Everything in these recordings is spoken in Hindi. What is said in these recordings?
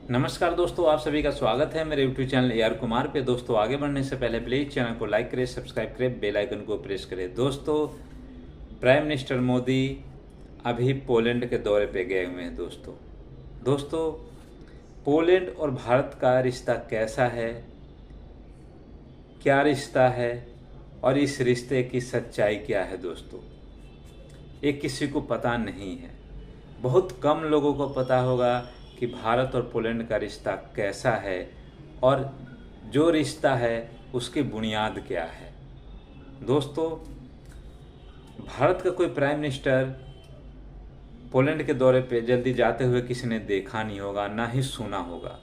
नमस्कार दोस्तों, आप सभी का स्वागत है मेरे यूट्यूब चैनल AR कुमार पे। दोस्तों, आगे बढ़ने से पहले प्लीज़ चैनल को लाइक करें, सब्सक्राइब करें, बेल आइकन को प्रेस करें। दोस्तों, प्राइम मिनिस्टर मोदी अभी पोलैंड के दौरे पे गए हुए हैं। दोस्तों, पोलैंड और भारत का रिश्ता कैसा है, क्या रिश्ता है और इस रिश्ते की सच्चाई क्या है दोस्तों, ये किसी को पता नहीं है। बहुत कम लोगों को पता होगा कि भारत और पोलैंड का रिश्ता कैसा है और जो रिश्ता है उसकी बुनियाद क्या है। दोस्तों, भारत का कोई प्राइम मिनिस्टर पोलैंड के दौरे पे जल्दी जाते हुए किसी ने देखा नहीं होगा, ना ही सुना होगा।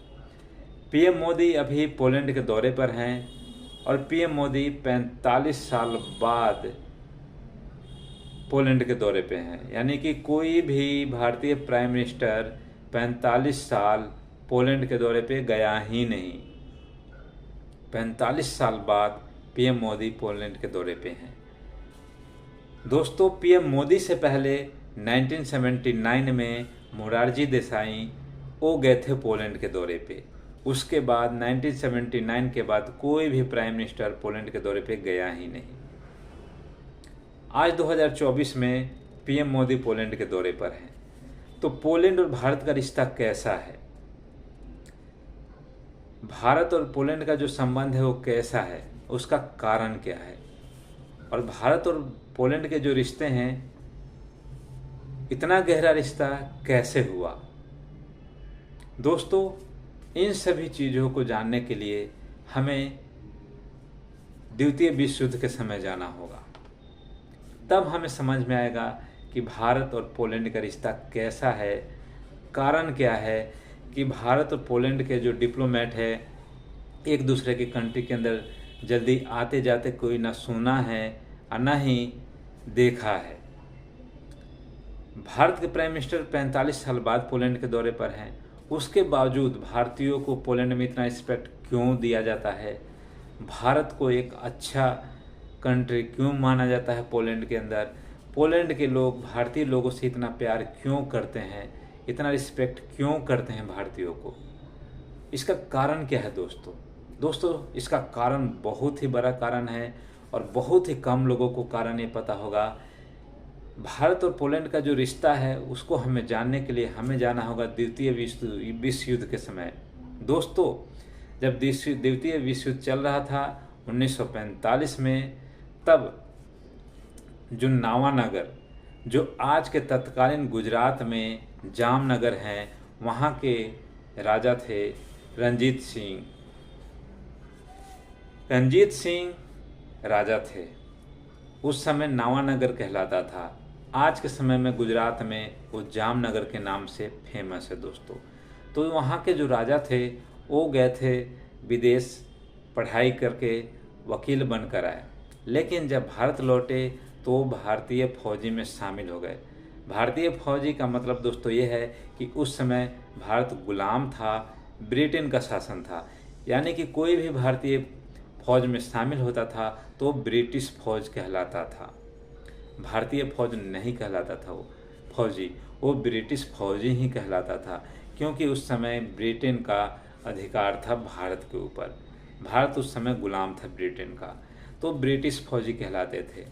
पीएम मोदी अभी पोलैंड के दौरे पर हैं और पीएम मोदी 45 साल बाद पोलैंड के दौरे पे हैं। यानी कि कोई भी भारतीय प्राइम मिनिस्टर 45 साल पोलैंड के दौरे पे गया ही नहीं। 45 साल बाद पीएम मोदी पोलैंड के दौरे पे हैं। दोस्तों, पीएम मोदी से पहले 1979 में मोरारजी देसाई वो गए थे पोलैंड के दौरे पे। उसके बाद 1979 के बाद कोई भी प्राइम मिनिस्टर पोलैंड के दौरे पे गया ही नहीं। आज 2024 में पीएम मोदी पोलैंड के दौरे पर हैं। तो पोलैंड और भारत का रिश्ता कैसा है, भारत और पोलैंड का जो संबंध है वो कैसा है, उसका कारण क्या है, और भारत और पोलैंड के जो रिश्ते हैं, इतना गहरा रिश्ता कैसे हुआ। दोस्तों, इन सभी चीज़ों को जानने के लिए हमें द्वितीय विश्व युद्ध के समय जाना होगा। तब हमें समझ में आएगा कि भारत और पोलैंड का रिश्ता कैसा है, कारण क्या है कि भारत और पोलैंड के जो डिप्लोमेट है एक दूसरे की कंट्री के अंदर जल्दी आते जाते कोई ना सुना है और ना ही देखा है। भारत के प्राइम मिनिस्टर 45 साल बाद पोलैंड के दौरे पर हैं। उसके बावजूद भारतीयों को पोलैंड में इतना रिस्पेक्ट क्यों दिया जाता है, भारत को एक अच्छा कंट्री क्यों माना जाता है पोलैंड के अंदर, पोलैंड के लोग भारतीय लोगों से इतना प्यार क्यों करते हैं, इतना रिस्पेक्ट क्यों करते हैं भारतीयों को, इसका कारण क्या है दोस्तों, इसका कारण बहुत ही बड़ा कारण है और बहुत ही कम लोगों को कारण ये पता होगा। भारत और पोलैंड का जो रिश्ता है उसको हमें जानने के लिए हमें जाना होगा द्वितीय विश्व युद्ध के समय। दोस्तों, जब द्वितीय विश्व युद्ध चल रहा था 1945 में, तब जो नावानगर, जो आज के तत्कालीन गुजरात में जामनगर हैं, वहाँ के राजा थे रणजीत सिंह। रणजीत सिंह राजा थे। उस समय नावानगर कहलाता था। आज के समय में गुजरात में वो जामनगर के नाम से फेमस है दोस्तों। तो वहाँ के जो राजा थे वो गए थे विदेश पढ़ाई करके, वकील बनकर आए। लेकिन जब भारत लौटे तो वो भारतीय फौजी में शामिल हो गए। भारतीय फौजी का मतलब दोस्तों ये है कि उस समय भारत गुलाम था, ब्रिटेन का शासन था। यानी कि कोई भी भारतीय फौज में शामिल होता था तो ब्रिटिश फौज कहलाता था, भारतीय फौज नहीं कहलाता था। वो ब्रिटिश फौजी ही कहलाता था, क्योंकि उस समय ब्रिटेन का अधिकार था भारत के ऊपर। भारत उस समय गुलाम था ब्रिटेन का, तो ब्रिटिश फौजी कहलाते थे।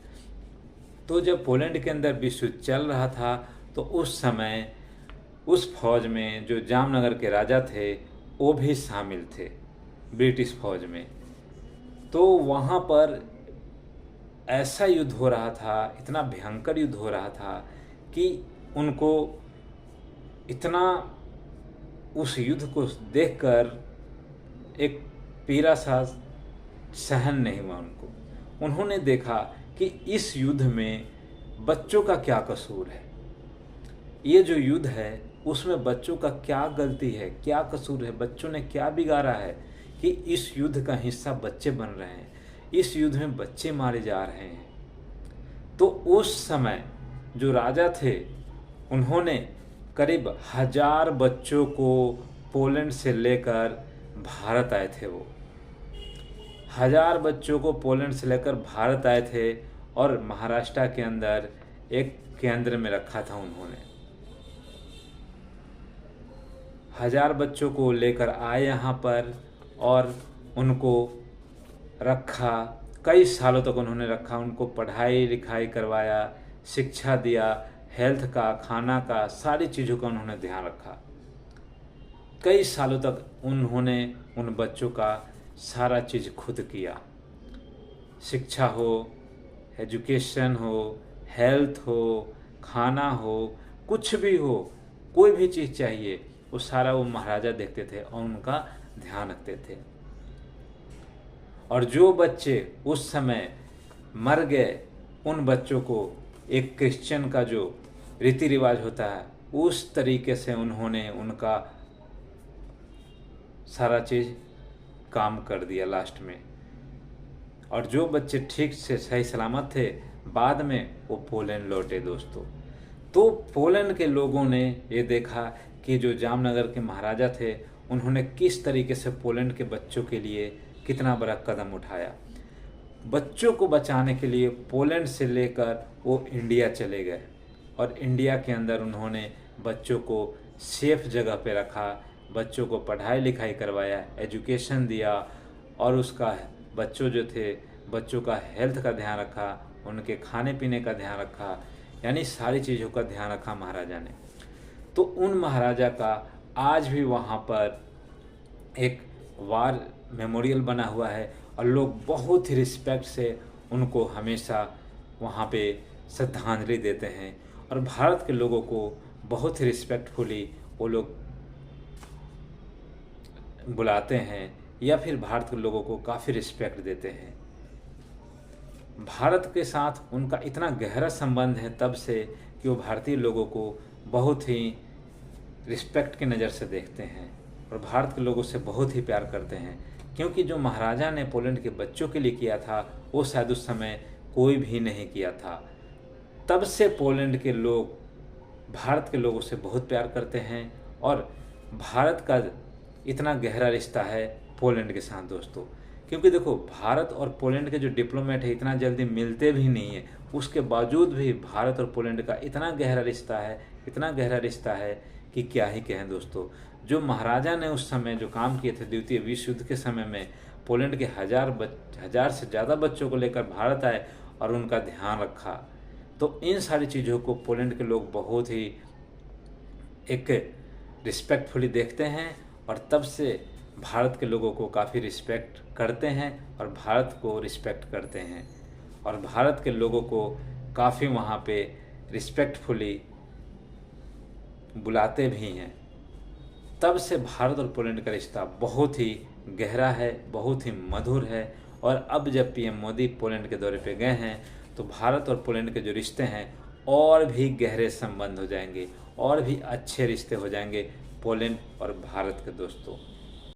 तो जब पोलैंड के अंदर विश्व युद्ध चल रहा था तो उस समय उस फौज में जो जामनगर के राजा थे वो भी शामिल थे ब्रिटिश फौज में। तो वहाँ पर ऐसा युद्ध हो रहा था, इतना भयंकर युद्ध हो रहा था कि उनको इतना उस युद्ध को देखकर एक पीड़ा सा सहन नहीं हुआ उनको। उन्होंने देखा कि इस युद्ध में बच्चों का क्या कसूर है, ये जो युद्ध है उसमें बच्चों का क्या गलती है, क्या कसूर है, बच्चों ने क्या बिगाड़ा है कि इस युद्ध का हिस्सा बच्चे बन रहे हैं, इस युद्ध में बच्चे मारे जा रहे हैं। तो उस समय जो राजा थे उन्होंने करीब 1000 बच्चों को पोलैंड से लेकर भारत आए थे। वो 1000 बच्चों को पोलैंड से लेकर भारत आए थे और महाराष्ट्र के अंदर एक केंद्र में रखा था उन्होंने। 1000 बच्चों को लेकर आए यहाँ पर और उनको रखा। कई सालों तक उन्होंने रखा, उनको पढ़ाई लिखाई करवाया, शिक्षा दिया, हेल्थ का, खाना का, सारी चीज़ों का उन्होंने ध्यान रखा। कई सालों तक उन्होंने उन बच्चों का सारा चीज़ खुद किया। शिक्षा हो, एजुकेशन हो, हेल्थ हो, खाना हो, कुछ भी हो, कोई भी चीज़ चाहिए वो सारा वो महाराजा देखते थे और उनका ध्यान रखते थे। और जो बच्चे उस समय मर गए उन बच्चों को एक क्रिश्चियन का जो रीति रिवाज होता है उस तरीके से उन्होंने उनका सारा चीज़ काम कर दिया लास्ट में। और जो बच्चे ठीक से सही सलामत थे बाद में वो पोलैंड लौटे दोस्तों। तो पोलैंड के लोगों ने ये देखा कि जो जामनगर के महाराजा थे उन्होंने किस तरीके से पोलैंड के बच्चों के लिए कितना बड़ा कदम उठाया। बच्चों को बचाने के लिए पोलैंड से लेकर वो इंडिया चले गए और इंडिया के अंदर उन्होंने बच्चों को सेफ जगह पे रखा, बच्चों को पढ़ाई लिखाई करवाया, एजुकेशन दिया और उसका बच्चों जो थे बच्चों का हेल्थ का ध्यान रखा, उनके खाने पीने का ध्यान रखा, यानी सारी चीज़ों का ध्यान रखा महाराजा ने। तो उन महाराजा का आज भी वहाँ पर एक वार मेमोरियल बना हुआ है और लोग बहुत ही रिस्पेक्ट से उनको हमेशा वहाँ पे श्रद्धांजलि देते हैं। और भारत के लोगों को बहुत ही रिस्पेक्टफुली वो लोग बुलाते हैं या फिर भारत के लोगों को काफ़ी रिस्पेक्ट देते हैं। भारत के साथ उनका इतना गहरा संबंध है तब से कि वो भारतीय लोगों को बहुत ही रिस्पेक्ट की नज़र से देखते हैं और भारत के लोगों से बहुत ही प्यार करते हैं। क्योंकि जो महाराजा ने पोलैंड के बच्चों के लिए किया था वो शायद उस समय कोई भी नहीं किया था। तब से पोलैंड के लोग भारत के लोगों से बहुत प्यार करते हैं और भारत का इतना गहरा रिश्ता है पोलैंड के साथ दोस्तों। क्योंकि देखो भारत और पोलैंड के जो डिप्लोमेट है इतना जल्दी मिलते भी नहीं है, उसके बावजूद भी भारत और पोलैंड का इतना गहरा रिश्ता है, इतना गहरा रिश्ता है कि क्या ही कहें दोस्तों। जो महाराजा ने उस समय जो काम किए थे द्वितीय विश्व युद्ध के समय में, पोलैंड के हजार से ज़्यादा बच्चों को लेकर भारत आए और उनका ध्यान रखा। तो इन सारी चीज़ों को पोलैंड के लोग बहुत ही एक रिस्पेक्टफुली देखते हैं और तब से भारत के लोगों को काफ़ी रिस्पेक्ट करते हैं और भारत को रिस्पेक्ट करते हैं और भारत के लोगों को काफ़ी वहाँ पे रिस्पेक्टफुली बुलाते भी हैं। तब से भारत और पोलैंड का रिश्ता बहुत ही गहरा है, बहुत ही मधुर है। और अब जब पीएम मोदी पोलैंड के दौरे पे गए हैं तो भारत और पोलैंड के जो रिश्ते हैं और भी गहरे संबंध हो जाएंगे और भी अच्छे रिश्ते हो जाएंगे पोलैंड और भारत के दोस्तों।